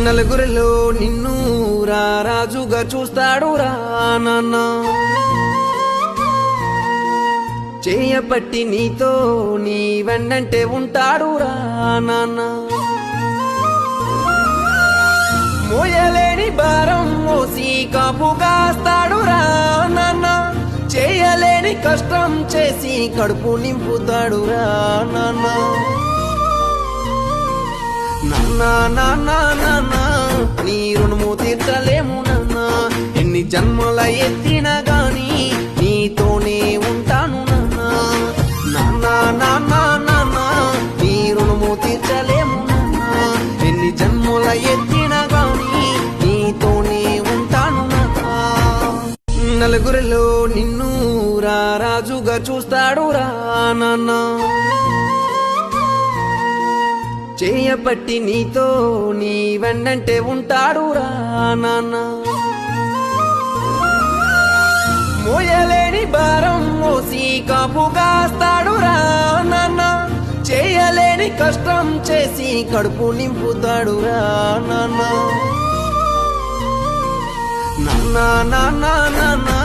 నలుగురిలో నిన్ను రాజుగా చూస్తాడు రా నాన్న, చేయపట్టి నీతో నీ వెన్నంటే ఉంటాడు రా నాన్న, మోయలేని భారం మోసి కాపు కాస్తాడు రా నాన్న, చేయలేని కష్టం చేసి కడుపు నింపుతాడు రా నాన్న. నాన్న నాన్న నాన్న నీ రుణము తీర్చలేము నాన్న, ఎన్ని జన్మల ఎత్తినా గాని నీతోనే ఉంటాను నాన్న. నాన్న నాన్న నాన్న నీ రుణము తీర్చలేము నాన్న, ఎన్ని జన్మల ఎత్తినా గాని నీతోనే ఉంటాను నాన్న. నలుగురిలో నిన్ను రాజుగా చూస్తాడు రా నాన్న, చేయపట్టి నీతో నీ వెన్నంటే ఉంటాడు రా నాన్న, మోయలేని భారం మోసి కాపు కాస్తాడు రా నాన్న, చేయలేని కష్టం చేసి కడుపు నింపుతాడు రా నాన్న. నాన్న నాన్న నాన్న